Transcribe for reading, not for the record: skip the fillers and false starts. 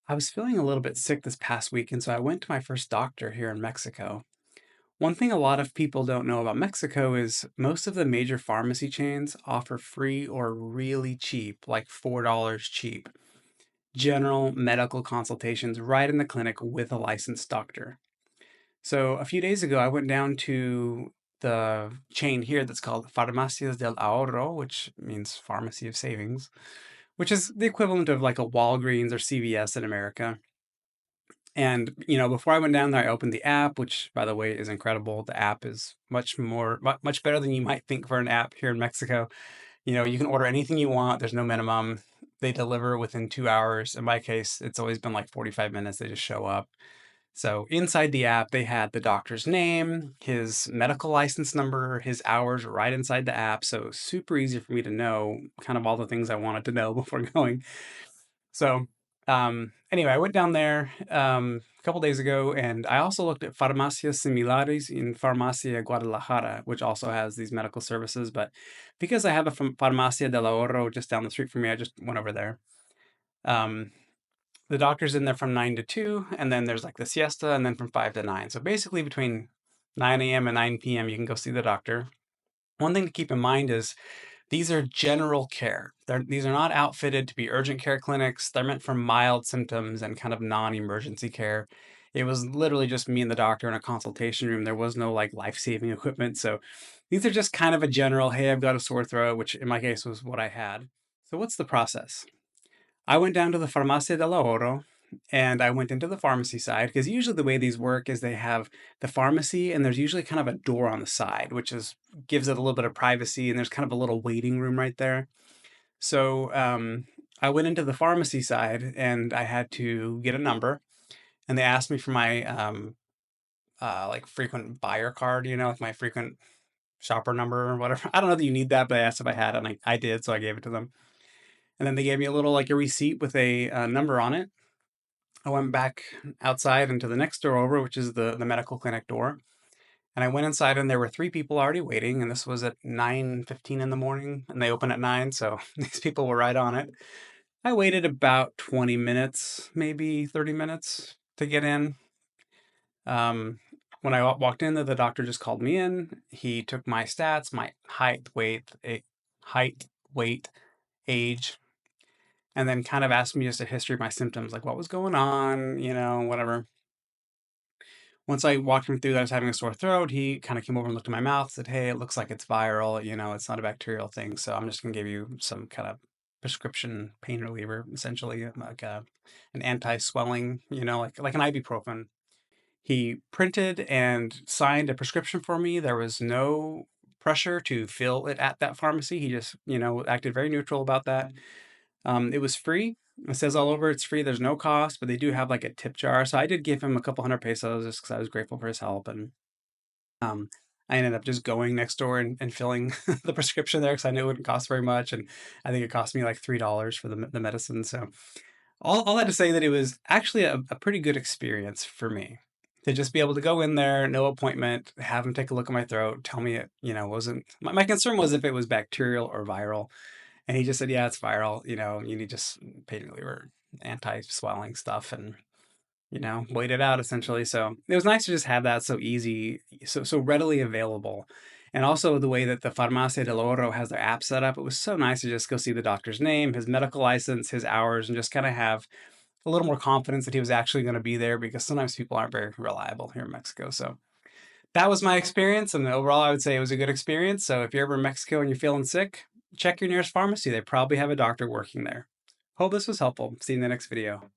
I was feeling a little bit sick this past week, and so I went to my first doctor here in Mexico. One thing a lot of people don't know about Mexico is most of the major pharmacy chains offer free or really cheap, like $4 cheap, general medical consultations right in the clinic with a licensed doctor. So a few days ago, I went down to the chain here that's called Farmacias del Ahorro, which means pharmacy of savings, which is the equivalent of like a Walgreens or CVS in America. And, before I went down there, I opened the app, which, by the way, is incredible. The app is much better than you might think for an app here in Mexico. You can order anything you want. There's no minimum. They deliver within 2 hours. In my case, it's always been like 45 minutes. They just show up. So inside the app, they had the doctor's name, his medical license number, his hours right inside the app. So super easy for me to know kind of all the things I wanted to know before going. So, anyway, I went down there a couple days ago, and I also looked at Farmacias Similares in Farmacia Guadalajara, which also has these medical services. But because I have a Farmacia del Ahorro just down the street from me, I just went over there. Um, the doctor's in there from 9 to 2, and then there's like the siesta, and then from 5 to 9. So basically, between 9 a.m. and 9 p.m., you can go see the doctor. One thing to keep in mind is these are general care. These are not outfitted to be urgent care clinics. They're meant for mild symptoms and kind of non-emergency care. It was literally just me and the doctor in a consultation room. There was no like life-saving equipment. So these are just kind of a general, hey, I've got a sore throat, which in my case was what I had. So what's the process? I went down to the Farmacia del Oro and I went into the pharmacy side because usually the way these work is they have the pharmacy and there's usually kind of a door on the side, which is gives it a little bit of privacy and there's kind of a little waiting room right there. So I went into the pharmacy side and I had to get a number and they asked me for my like frequent buyer card, like my frequent shopper number or whatever. I don't know that you need that, but I asked if I had it and I did, so I gave it to them. And then they gave me a little like a receipt with a number on it. I went back outside into the next door over, which is the medical clinic door. And I went inside and there were three people already waiting, and this was at 9:15 in the morning, and they open at 9, so these people were right on it. I waited about 20 minutes, maybe 30 minutes to get in. When I walked in, the doctor just called me in. He took my stats, my height, weight, age, and then kind of asked me just a history of my symptoms, like what was going on, whatever. Once I walked him through that I was having a sore throat, he kind of came over and looked at my mouth, said, "Hey, it looks like it's viral. It's not a bacterial thing. So I'm just going to give you some kind of prescription pain reliever, essentially, like an anti-swelling, like an ibuprofen." He printed and signed a prescription for me. There was no pressure to fill it at that pharmacy. He just, acted very neutral about that. It was free. It says all over it's free. There's no cost, but they do have like a tip jar. So I did give him a couple hundred pesos just because I was grateful for his help. And um, I ended up just going next door and filling the prescription there because I knew it wouldn't cost very much. And I think it cost me like $3 for the medicine. So all that to say that it was actually a pretty good experience for me to just be able to go in there, no appointment, have him take a look at my throat, tell me it, wasn't. My concern was if it was bacterial or viral. And he just said, yeah, it's viral. You need just pain reliever, anti-swelling stuff, and wait it out essentially. So it was nice to just have that so easy, so readily available. And also the way that the Farmacia del Oro has their app set up, it was so nice to just go see the doctor's name, his medical license, his hours, and just kind of have a little more confidence that he was actually going to be there because sometimes people aren't very reliable here in Mexico. So that was my experience, and overall, I would say it was a good experience. So if you're ever in Mexico and you're feeling sick, check your nearest pharmacy. They probably have a doctor working there. Hope this was helpful. See you in the next video.